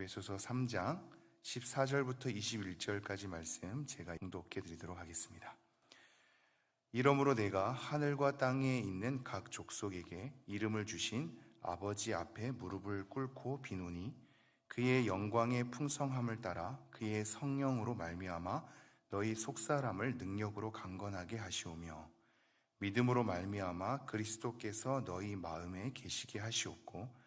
에베소서 3장 14절부터 21절까지 말씀 제가 봉독해 드리도록 하겠습니다. 이러므로 내가 하늘과 땅에 있는 각 족속에게 이름을 주신 아버지 앞에 무릎을 꿇고 비노니 그의 영광의 풍성함을 따라 그의 성령으로 말미암아 너희 속사람을 능력으로 강건하게 하시오며 믿음으로 말미암아 그리스도께서 너희 마음에 계시게 하시옵고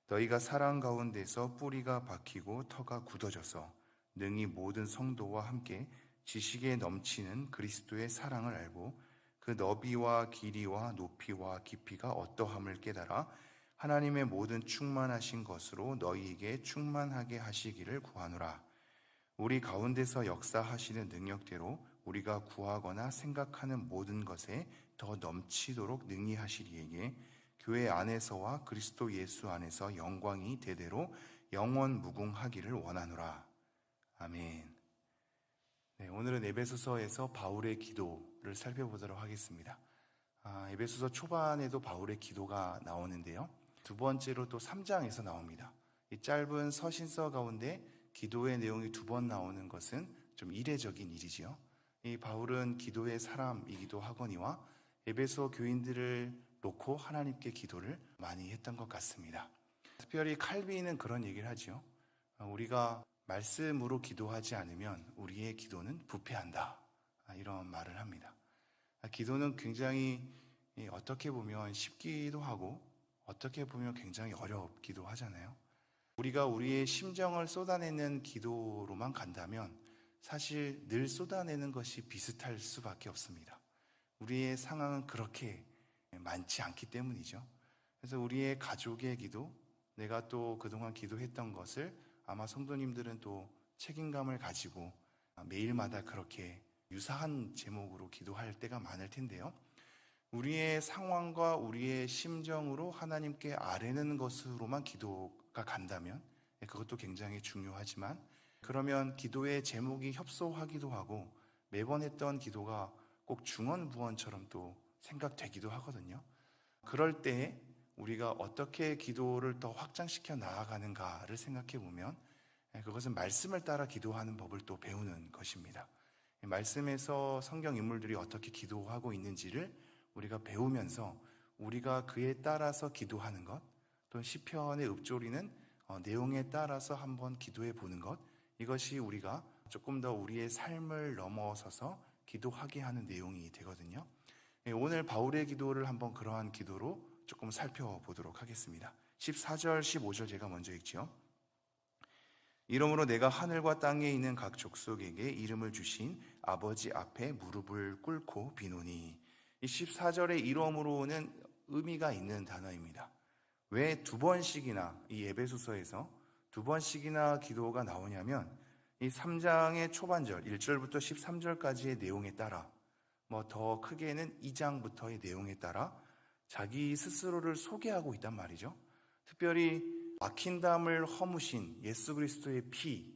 너희가 사랑 가운데서 뿌리가 박히고 터가 굳어져서 능히 모든 성도와 함께 지식에 넘치는 그리스도의 사랑을 알고 그 너비와 길이와 높이와 깊이가 어떠함을 깨달아 하나님의 모든 충만하신 것으로 너희에게 충만하게 하시기를 구하노라. 우리 가운데서 역사하시는 능력대로 우리가 구하거나 생각하는 모든 것에 더 넘치도록 능히 하시리에게 교회 안에서와 그리스도 예수 안에서 영광이 대대로 영원 무궁하기를 원하노라. 아멘. 네, 오늘은 에베소서에서 바울의 기도를 살펴보도록 하겠습니다. 에베소서 초반에도 바울의 기도가 나오는데요. 두 번째로 또 3장에서 나옵니다. 이 짧은 서신서 가운데 기도의 내용이 두 번 나오는 것은 좀 이례적인 일이지요. 이 바울은 기도의 사람이기도 하거니와 에베소 교인들을 놓고 하나님께 기도를 많이 했던 것 같습니다. 특별히 칼빈은 그런 얘기를 하죠. 우리가 말씀으로 기도하지 않으면 우리의 기도는 부패한다. 이런 말을 합니다. 기도는 굉장히 어떻게 보면 쉽기도 하고 어떻게 보면 굉장히 어렵기도 하잖아요. 우리가 우리의 심정을 쏟아내는 기도로만 간다면 사실 늘 쏟아내는 것이 비슷할 수밖에 없습니다. 우리의 상황은 그렇게 많지 않기 때문이죠. 그래서 우리의 가족의 기도, 내가 또 그동안 기도했던 것을 아마 성도님들은 또 책임감을 가지고 매일마다 그렇게 유사한 제목으로 기도할 때가 많을 텐데요. 우리의 상황과 우리의 심정으로 하나님께 아뢰는 것으로만 기도가 간다면 그것도 굉장히 중요하지만 그러면 기도의 제목이 협소하기도 하고 매번 했던 기도가 꼭 중언부언처럼 또 생각되기도 하거든요. 그럴 때 우리가 어떻게 기도를 더 확장시켜 나아가는가를 생각해 보면 그것은 말씀을 따라 기도하는 법을 또 배우는 것입니다. 말씀에서 성경 인물들이 어떻게 기도하고 있는지를 우리가 배우면서 우리가 그에 따라서 기도하는 것, 또는 시편의 읊조리는 내용에 따라서 한번 기도해 보는 것, 이것이 우리가 조금 더 우리의 삶을 넘어서서 기도하게 하는 내용이 되거든요. 오늘 바울의 기도를 한번 그러한 기도로 조금 살펴보도록 하겠습니다. 14절, 15절 제가 먼저 읽지요. 이러므로 내가 하늘과 땅에 있는 각 족속에게 이름을 주신 아버지 앞에 무릎을 꿇고 비노니. 이 14절의 이름으로는 의미가 있는 단어입니다. 왜 두 번씩이나 이 에베소서에서 두 번씩이나 기도가 나오냐면 이 3장의 초반절 1절부터 13절까지의 내용에 따라 더 크게는 2장부터의 내용에 따라 자기 스스로를 소개하고 있단 말이죠. 특별히 막힌 담을 허무신 예수 그리스도의 피,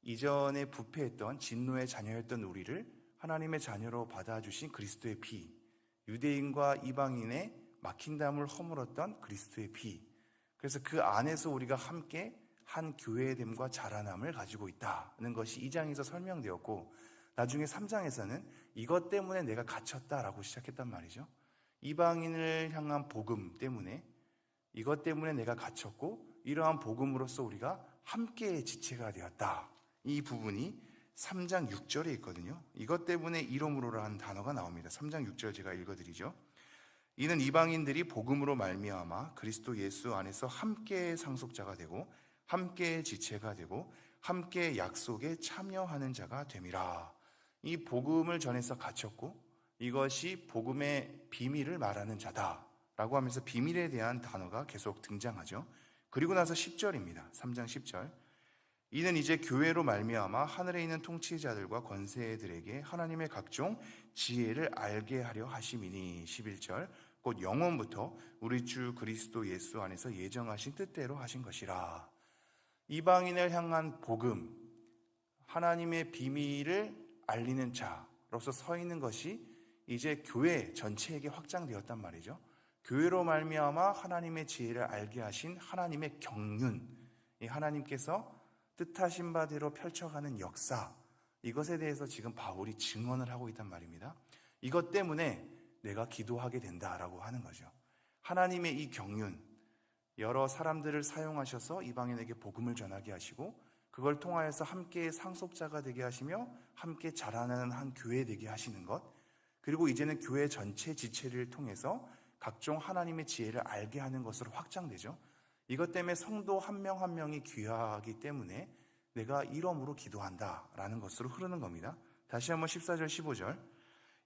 이전에 부패했던 진노의 자녀였던 우리를 하나님의 자녀로 받아주신 그리스도의 피, 유대인과 이방인의 막힌 담을 허물었던 그리스도의 피, 그래서 그 안에서 우리가 함께 한 교회됨과 자라남을 가지고 있다는 것이 2장에서 설명되었고 나중에 3장에서는 이것 때문에 내가 갇혔다라고 시작했단 말이죠. 이방인을 향한 복음 때문에 이것 때문에 내가 갇혔고 이러한 복음으로써 우리가 함께 지체가 되었다. 이 부분이 3장 6절에 있거든요. 이것 때문에 이러므로라는 단어가 나옵니다. 3장 6절 제가 읽어드리죠. 이는 이방인들이 복음으로 말미암아 그리스도 예수 안에서 함께 상속자가 되고 함께 지체가 되고 함께 약속에 참여하는 자가 됨이라. 이 복음을 전해서 갇혔고 이것이 복음의 비밀을 말하는 자다라고 하면서 비밀에 대한 단어가 계속 등장하죠. 그리고 나서 10절입니다. 3장 10절. 이는 이제 교회로 말미암아 하늘에 있는 통치자들과 권세들에게 하나님의 각종 지혜를 알게 하려 하심이니. 11절. 곧 영원부터 우리 주 그리스도 예수 안에서 예정하신 뜻대로 하신 것이라. 이방인을 향한 복음, 하나님의 비밀을 알리는 자로서 서 있는 것이 이제 교회 전체에게 확장되었단 말이죠. 교회로 말미암아 하나님의 지혜를 알게 하신 하나님의 경륜, 이 하나님께서 뜻하신 바대로 펼쳐가는 역사, 이것에 대해서 지금 바울이 증언을 하고 있단 말입니다. 이것 때문에 내가 기도하게 된다라고 하는 거죠. 하나님의 이 경륜, 여러 사람들을 사용하셔서 이방인에게 복음을 전하게 하시고 그걸 통하여서 함께 상속자가 되게 하시며 함께 자라나는 한 교회 되게 하시는 것, 그리고 이제는 교회 전체 지체를 통해서 각종 하나님의 지혜를 알게 하는 것으로 확장되죠. 이것 때문에 성도 한 명 한 명이 귀하기 때문에 내가 이름으로 기도한다라는 것으로 흐르는 겁니다. 다시 한번 14절 15절,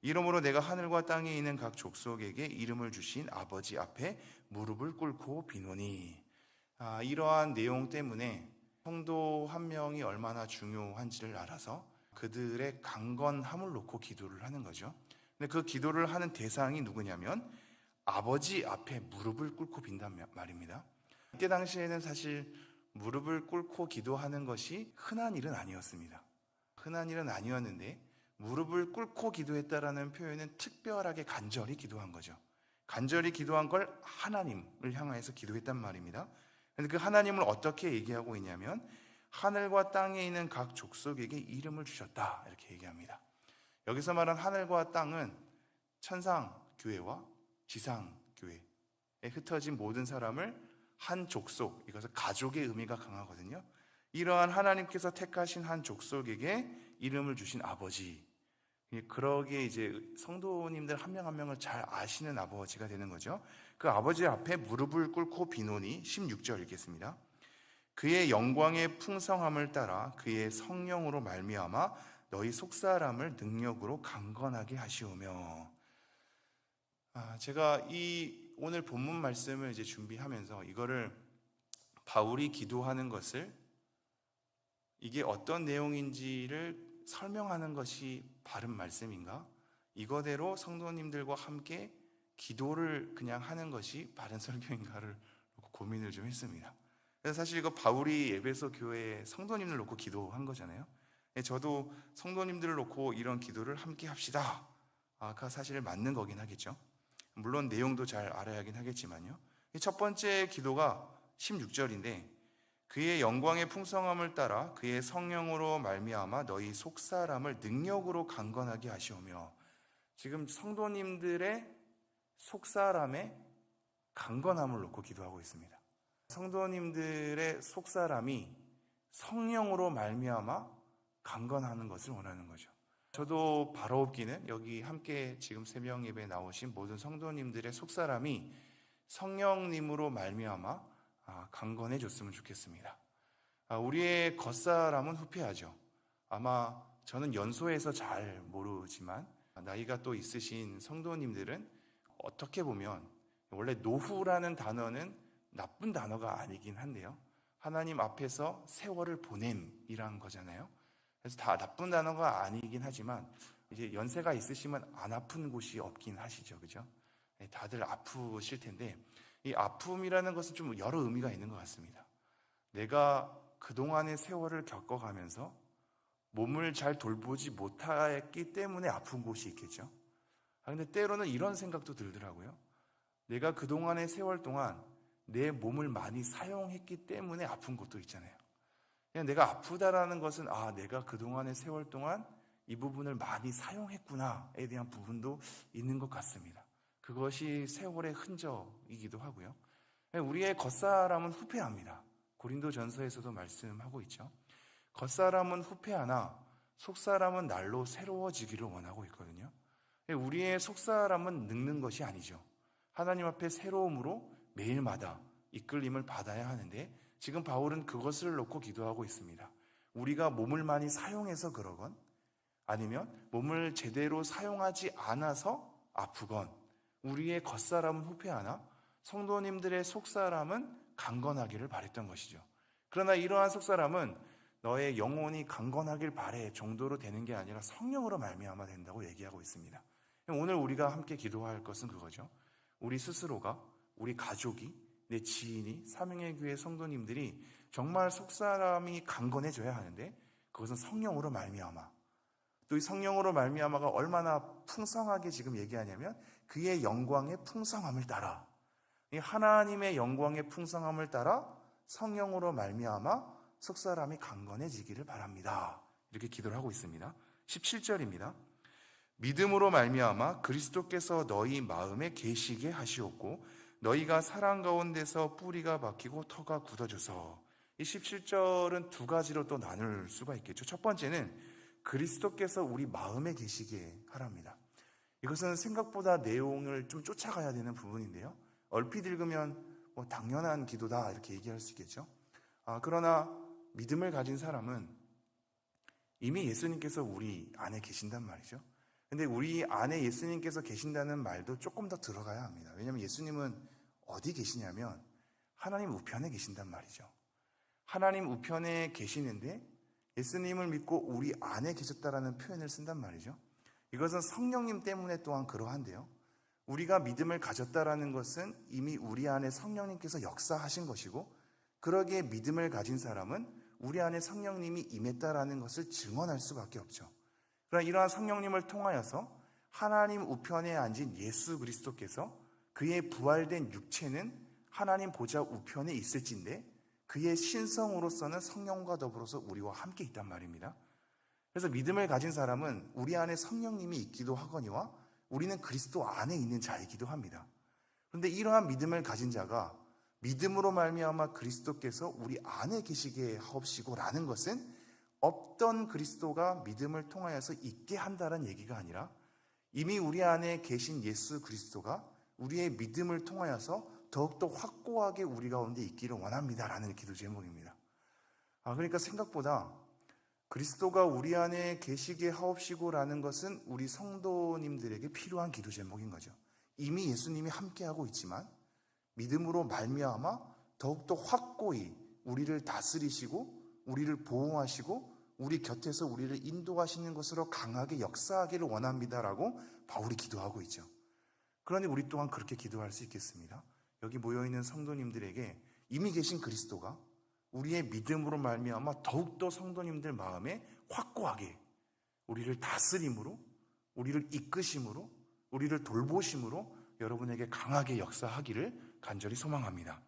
이러므로 내가 하늘과 땅에 있는 각 족속에게 이름을 주신 아버지 앞에 무릎을 꿇고 비노니. 이러한 내용 때문에 성도 한 명이 얼마나 중요한지를 알아서 그들의 강건함을 놓고 기도를 하는 거죠. 근데 그 기도를 하는 대상이 누구냐면 아버지 앞에 무릎을 꿇고 빈단 말입니다. 이때 당시에는 사실 무릎을 꿇고 기도하는 것이 흔한 일은 아니었습니다. 흔한 일은 아니었는데 무릎을 꿇고 기도했다라는 표현은 특별하게 간절히 기도한 거죠. 간절히 기도한 걸 하나님을 향해서 기도했단 말입니다. 그런데 그 하나님을 어떻게 얘기하고 있냐면 하늘과 땅에 있는 각 족속에게 이름을 주셨다 이렇게 얘기합니다. 여기서 말한 하늘과 땅은 천상교회와 지상교회에 흩어진 모든 사람을 한 족속, 이것은 가족의 의미가 강하거든요. 이러한 하나님께서 택하신 한 족속에게 이름을 주신 아버지, 그러기에 이제 성도님들 한 명 한 명을 잘 아시는 아버지가 되는 거죠. 그 아버지 앞에 무릎을 꿇고 비노니. 16절 읽겠습니다. 그의 영광의 풍성함을 따라 그의 성령으로 말미암아 너희 속사람을 능력으로 강건하게 하시오며. 제가 이 오늘 본문 말씀을 이제 준비하면서 이거를 바울이 기도하는 것을 이게 어떤 내용인지를 설명하는 것이 바른 말씀인가? 이거대로 성도님들과 함께 기도를 그냥 하는 것이 바른 설교인가를 고민을 좀 했습니다. 그래서 사실 이거 바울이 에베소 교회에 성도님들 놓고 기도한 거잖아요. 저도 성도님들을 놓고 이런 기도를 함께 합시다. 그 사실 맞는 거긴 하겠죠. 물론 내용도 잘 알아야 하긴 하겠지만요. 첫 번째 기도가 16절인데 그의 영광의 풍성함을 따라 그의 성령으로 말미암아 너희 속사람을 능력으로 강건하게 하시오며. 지금 성도님들의 속사람의 강건함을 놓고 기도하고 있습니다. 성도님들의 속사람이 성령으로 말미암아 강건하는 것을 원하는 거죠. 저도 바라옵기는 여기 함께 지금 새벽 예배에 나오신 모든 성도님들의 속사람이 성령님으로 말미암아 강건해졌으면 좋겠습니다. 우리의 겉사람은 후패하죠. 아마 저는 연소해서 잘 모르지만 나이가 또 있으신 성도님들은 어떻게 보면 원래 노후라는 단어는 나쁜 단어가 아니긴 한데요. 하나님 앞에서 세월을 보냄이란 거잖아요. 그래서 다 나쁜 단어가 아니긴 하지만 이제 연세가 있으시면 안 아픈 곳이 없긴 하시죠. 그죠? 다들 아프실 텐데 이 아픔이라는 것은 좀 여러 의미가 있는 것 같습니다. 내가 그동안의 세월을 겪어가면서 몸을 잘 돌보지 못했기 때문에 아픈 곳이 있겠죠. 근데 때로는 이런 생각도 들더라고요. 내가 그동안의 세월 동안 내 몸을 많이 사용했기 때문에 아픈 곳도 있잖아요. 그냥 내가 아프다라는 것은 내가 그동안의 세월 동안 이 부분을 많이 사용했구나에 대한 부분도 있는 것 같습니다. 그것이 세월의 흔적이기도 하고요. 우리의 겉사람은 후패합니다. 고린도전서에서도 말씀하고 있죠. 겉사람은 후패하나 속사람은 날로 새로워지기를 원하고 있거든요. 우리의 속사람은 늙는 것이 아니죠. 하나님 앞에 새로움으로 매일마다 이끌림을 받아야 하는데 지금 바울은 그것을 놓고 기도하고 있습니다. 우리가 몸을 많이 사용해서 그러건 아니면 몸을 제대로 사용하지 않아서 아프건 우리의 겉사람은 후패하나 성도님들의 속사람은 강건하기를 바랬던 것이죠. 그러나 이러한 속사람은 너의 영혼이 강건하길 바래 정도로 되는 게 아니라 성령으로 말미암아 된다고 얘기하고 있습니다. 오늘 우리가 함께 기도할 것은 그거죠. 우리 스스로가, 우리 가족이, 내 지인이, 사명의 교회 성도님들이 정말 속사람이 강건해져야 하는데 그것은 성령으로 말미암아. 또 이 성령으로 말미암아가 얼마나 풍성하게 지금 얘기하냐면 그의 영광의 풍성함을 따라, 이 하나님의 영광의 풍성함을 따라 성령으로 말미암아 속사람이 강건해지기를 바랍니다. 이렇게 기도를 하고 있습니다. 17절입니다. 믿음으로 말미암아 그리스도께서 너희 마음에 계시게 하시옵고 너희가 사랑 가운데서 뿌리가 박히고 터가 굳어져서. 이 17절은 두 가지로 또 나눌 수가 있겠죠. 첫 번째는 그리스도께서 우리 마음에 계시게 하랍니다. 이것은 생각보다 내용을 좀 쫓아가야 되는 부분인데요. 얼핏 읽으면 당연한 기도다 이렇게 얘기할 수 있겠죠. 그러나 믿음을 가진 사람은 이미 예수님께서 우리 안에 계신단 말이죠. 근데 우리 안에 예수님께서 계신다는 말도 조금 더 들어가야 합니다. 왜냐하면 예수님은 어디 계시냐면 하나님 우편에 계신단 말이죠. 하나님 우편에 계시는데 예수님을 믿고 우리 안에 계셨다라는 표현을 쓴단 말이죠. 이것은 성령님 때문에 또한 그러한데요. 우리가 믿음을 가졌다라는 것은 이미 우리 안에 성령님께서 역사하신 것이고, 그러기에 믿음을 가진 사람은 우리 안에 성령님이 임했다라는 것을 증언할 수밖에 없죠. 그러나 이러한 성령님을 통하여서 하나님 우편에 앉은 예수 그리스도께서 그의 부활된 육체는 하나님 보좌 우편에 있을진데 그의 신성으로서는 성령과 더불어서 우리와 함께 있단 말입니다. 그래서 믿음을 가진 사람은 우리 안에 성령님이 있기도 하거니와 우리는 그리스도 안에 있는 자이기도 합니다. 그런데 이러한 믿음을 가진 자가 믿음으로 말미암아 그리스도께서 우리 안에 계시게 하옵시고라는 것은 없던 그리스도가 믿음을 통하여서 있게 한다는 얘기가 아니라 이미 우리 안에 계신 예수 그리스도가 우리의 믿음을 통하여서 더욱더 확고하게 우리 가운데 있기를 원합니다라는 기도 제목입니다. 그러니까 생각보다 그리스도가 우리 안에 계시게 하옵시고라는 것은 우리 성도님들에게 필요한 기도 제목인 거죠. 이미 예수님이 함께하고 있지만 믿음으로 말미암아 더욱더 확고히 우리를 다스리시고 우리를 보호하시고 우리 곁에서 우리를 인도하시는 것으로 강하게 역사하기를 원합니다라고 바울이 기도하고 있죠. 그러니 우리 또한 그렇게 기도할 수 있겠습니다. 여기 모여있는 성도님들에게 이미 계신 그리스도가 우리의 믿음으로 말미암아 더욱더 성도님들 마음에 확고하게 우리를 다스림으로, 우리를 이끄심으로, 우리를 돌보심으로 여러분에게 강하게 역사하기를 간절히 소망합니다.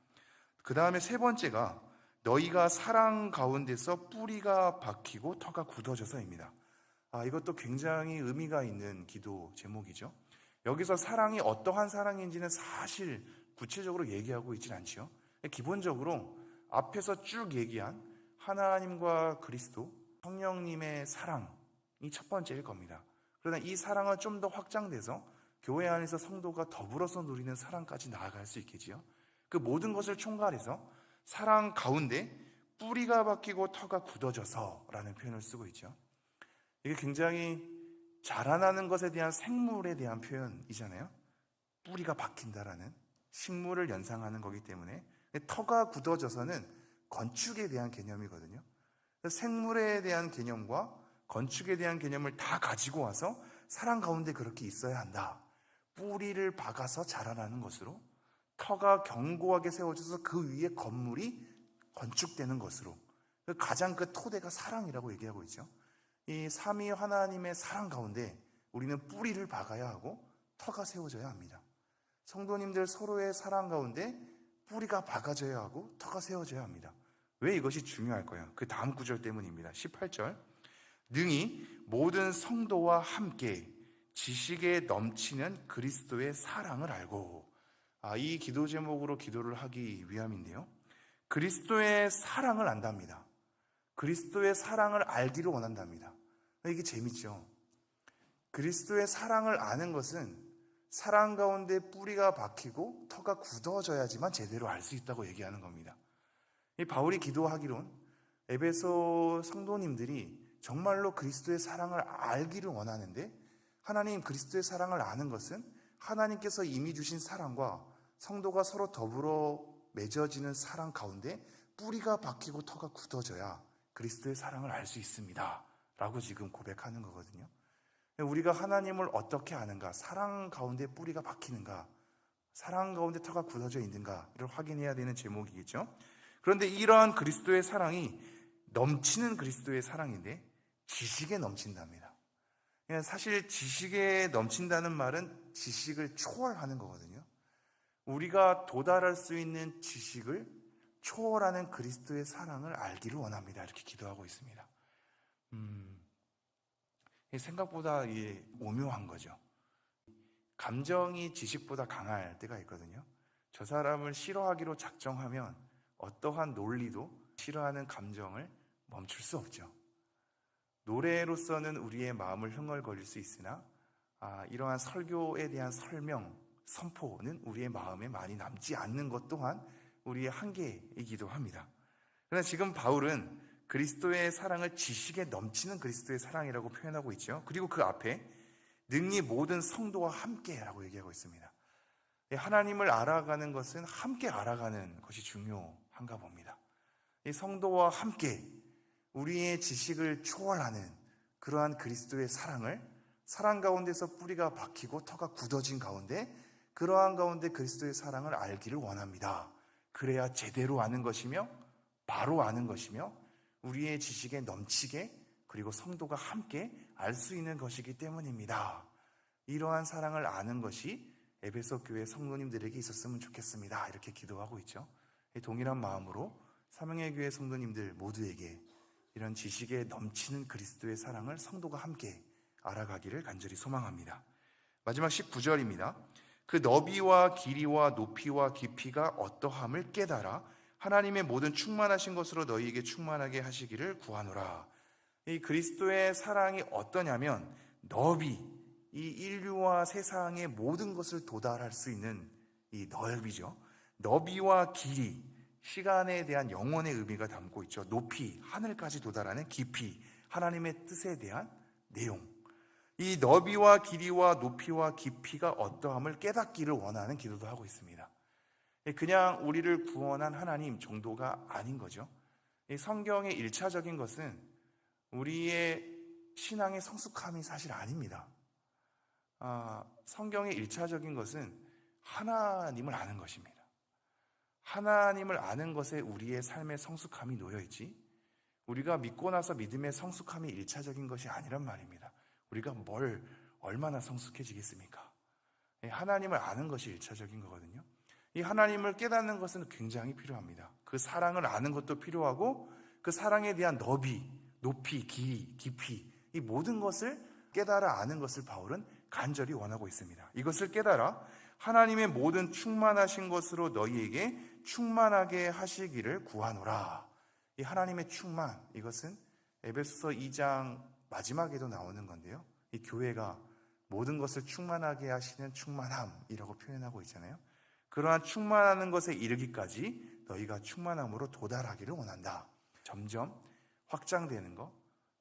그 다음에 세 번째가 너희가 사랑 가운데서 뿌리가 박히고 터가 굳어져서입니다. 이것도 굉장히 의미가 있는 기도 제목이죠. 여기서 사랑이 어떠한 사랑인지는 사실 구체적으로 얘기하고 있지는 않죠. 기본적으로 앞에서 쭉 얘기한 하나님과 그리스도, 성령님의 사랑이 첫 번째일 겁니다. 그러나 이 사랑은 좀 더 확장돼서 교회 안에서 성도가 더불어서 누리는 사랑까지 나아갈 수 있겠지요. 그 모든 것을 총괄해서 사랑 가운데 뿌리가 박히고 터가 굳어져서라는 표현을 쓰고 있죠. 이게 굉장히 자라나는 것에 대한 생물에 대한 표현이잖아요. 뿌리가 박힌다라는 식물을 연상하는 거기 때문에 터가 굳어져서는 건축에 대한 개념이거든요. 생물에 대한 개념과 건축에 대한 개념을 다 가지고 와서 사랑 가운데 그렇게 있어야 한다. 뿌리를 박아서 자라나는 것으로 터가 견고하게 세워져서 그 위에 건물이 건축되는 것으로 가장 그 토대가 사랑이라고 얘기하고 있죠. 이 삼위 하나님의 사랑 가운데 우리는 뿌리를 박아야 하고 터가 세워져야 합니다. 성도님들 서로의 사랑 가운데 뿌리가 박아져야 하고 터가 세워져야 합니다. 왜 이것이 중요할까요? 그 다음 구절 때문입니다. 18절 능히 모든 성도와 함께 지식에 넘치는 그리스도의 사랑을 알고. 이 기도 제목으로 기도를 하기 위함인데요. 그리스도의 사랑을 안답니다. 그리스도의 사랑을 알기를 원한답니다. 이게 재밌죠. 그리스도의 사랑을 아는 것은 사랑 가운데 뿌리가 박히고 터가 굳어져야지만 제대로 알 수 있다고 얘기하는 겁니다. 이 바울이 기도하기론 에베소 성도님들이 정말로 그리스도의 사랑을 알기를 원하는데 하나님 그리스도의 사랑을 아는 것은 하나님께서 이미 주신 사랑과 성도가 서로 더불어 맺어지는 사랑 가운데 뿌리가 박히고 터가 굳어져야 그리스도의 사랑을 알 수 있습니다 라고 지금 고백하는 거거든요. 우리가 하나님을 어떻게 아는가? 사랑 가운데 뿌리가 박히는가? 사랑 가운데 터가 굳어져 있는가를 확인해야 되는 제목이겠죠. 그런데 이러한 그리스도의 사랑이 넘치는 그리스도의 사랑인데 지식에 넘친답니다. 사실 지식에 넘친다는 말은 지식을 초월하는 거거든요. 우리가 도달할 수 있는 지식을 초월하는 그리스도의 사랑을 알기를 원합니다. 이렇게 기도하고 있습니다. 생각보다 오묘한 거죠. 감정이 지식보다 강할 때가 있거든요. 저 사람을 싫어하기로 작정하면 어떠한 논리도 싫어하는 감정을 멈출 수 없죠. 노래로서는 우리의 마음을 흥얼거릴 수 있으나 이러한 설교에 대한 설명, 선포는 우리의 마음에 많이 남지 않는 것 또한 우리의 한계이기도 합니다. 그러나 지금 바울은 그리스도의 사랑을 지식에 넘치는 그리스도의 사랑이라고 표현하고 있죠. 그리고 그 앞에 능히 모든 성도와 함께라고 얘기하고 있습니다. 하나님을 알아가는 것은 함께 알아가는 것이 중요한가 봅니다. 이 성도와 함께 우리의 지식을 초월하는 그러한 그리스도의 사랑을 사랑 가운데서 뿌리가 박히고 터가 굳어진 가운데 그러한 가운데 그리스도의 사랑을 알기를 원합니다. 그래야 제대로 아는 것이며 바로 아는 것이며 우리의 지식에 넘치게 그리고 성도가 함께 알 수 있는 것이기 때문입니다. 이러한 사랑을 아는 것이 에베소 교회 성도님들에게 있었으면 좋겠습니다. 이렇게 기도하고 있죠. 동일한 마음으로 사명의 교회 성도님들 모두에게 이런 지식에 넘치는 그리스도의 사랑을 성도가 함께 알아가기를 간절히 소망합니다. 마지막 19절입니다. 그 너비와 길이와 높이와 깊이가 어떠함을 깨달아 하나님의 모든 충만하신 것으로 너희에게 충만하게 하시기를 구하노라. 이 그리스도의 사랑이 어떠냐면 너비, 이 인류와 세상의 모든 것을 도달할 수 있는 이 넓이죠. 너비와 길이, 시간에 대한 영원의 의미가 담고 있죠. 높이, 하늘까지 도달하는 깊이, 하나님의 뜻에 대한 내용. 이 너비와 길이와 높이와 깊이가 어떠함을 깨닫기를 원하는 기도도 하고 있습니다. 그냥 우리를 구원한 하나님 정도가 아닌 거죠. 이 성경의 1차적인 것은 우리의 신앙의 성숙함이 사실 아닙니다. 성경의 1차적인 것은 하나님을 아는 것입니다. 하나님을 아는 것에 우리의 삶의 성숙함이 놓여있지 우리가 믿고 나서 믿음의 성숙함이 1차적인 것이 아니란 말입니다. 우리가 뭘 얼마나 성숙해지겠습니까? 하나님을 아는 것이 1차적인 거거든요. 이 하나님을 깨닫는 것은 굉장히 필요합니다. 그 사랑을 아는 것도 필요하고 그 사랑에 대한 너비, 높이, 길이, 깊이 이 모든 것을 깨달아 아는 것을 바울은 간절히 원하고 있습니다. 이것을 깨달아 하나님의 모든 충만하신 것으로 너희에게 충만하게 하시기를 구하노라. 이 하나님의 충만, 이것은 에베소서 2장 마지막에도 나오는 건데요. 이 교회가 모든 것을 충만하게 하시는 충만함이라고 표현하고 있잖아요. 그러한 충만하는 것에 이르기까지 너희가 충만함으로 도달하기를 원한다. 점점 확장되는 것,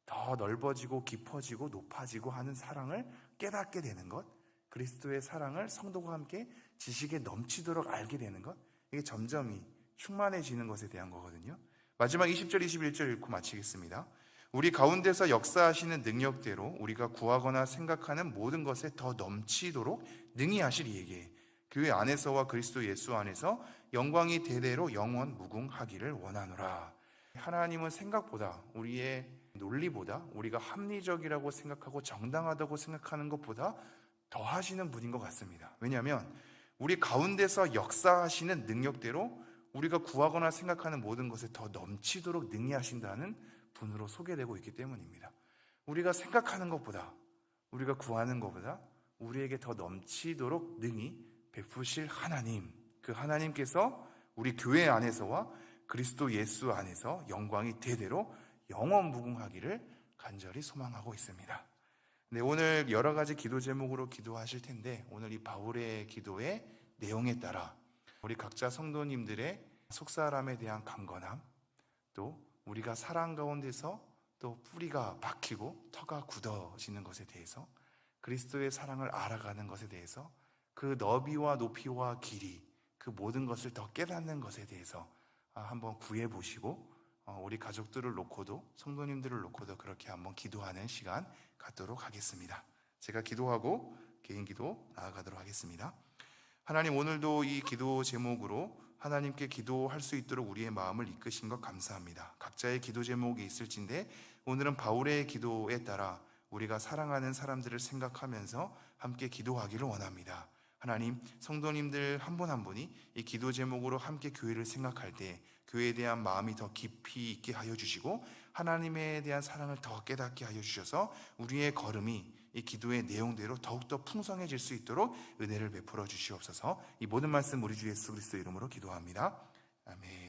더 넓어지고 깊어지고 높아지고 하는 사랑을 깨닫게 되는 것, 그리스도의 사랑을 성도가 함께 지식에 넘치도록 알게 되는 것, 이게 점점이 충만해지는 것에 대한 거거든요. 마지막 20절 21절 읽고 마치겠습니다. 우리 가운데서 역사하시는 능력대로 우리가 구하거나 생각하는 모든 것에 더 넘치도록 능히 하실 이에게 교회 안에서와 그리스도 예수 안에서 영광이 대대로 영원 무궁하기를 원하노라. 하나님은 생각보다 우리의 논리보다 우리가 합리적이라고 생각하고 정당하다고 생각하는 것보다 더 하시는 분인 것 같습니다. 왜냐하면 우리 가운데서 역사하시는 능력대로 우리가 구하거나 생각하는 모든 것에 더 넘치도록 능히 하신다는 분으로 소개되고 있기 때문입니다. 우리가 생각하는 것보다 우리가 구하는 것보다 우리에게 더 넘치도록 능히 베푸실 하나님, 그 하나님께서 우리 교회 안에서와 그리스도 예수 안에서 영광이 대대로 영원 무궁하기를 간절히 소망하고 있습니다. 네, 오늘 여러 가지 기도 제목으로 기도하실 텐데 오늘 이 바울의 기도의 내용에 따라 우리 각자 성도님들의 속사람에 대한 강건함, 또 우리가 사랑 가운데서 또 뿌리가 박히고 터가 굳어지는 것에 대해서 그리스도의 사랑을 알아가는 것에 대해서 그 너비와 높이와 길이 그 모든 것을 더 깨닫는 것에 대해서 한번 구해 보시고 우리 가족들을 놓고도 성도님들을 놓고도 그렇게 한번 기도하는 시간 갖도록 하겠습니다. 제가 기도하고 개인 기도 나아가도록 하겠습니다. 하나님, 오늘도 이 기도 제목으로 하나님께 기도할 수 있도록 우리의 마음을 이끄신 것 감사합니다. 각자의 기도 제목이 있을진데 오늘은 바울의 기도에 따라 우리가 사랑하는 사람들을 생각하면서 함께 기도하기를 원합니다. 하나님, 성도님들 한 분 한 분이 이 기도 제목으로 함께 교회를 생각할 때 교회에 대한 마음이 더 깊이 있게 하여 주시고 하나님에 대한 사랑을 더 깨닫게 하여 주셔서 우리의 걸음이 이 기도의 내용대로 더욱더 풍성해질 수 있도록 은혜를 베풀어 주시옵소서. 이 모든 말씀 우리 주 예수 그리스도 이름으로 기도합니다. 아멘.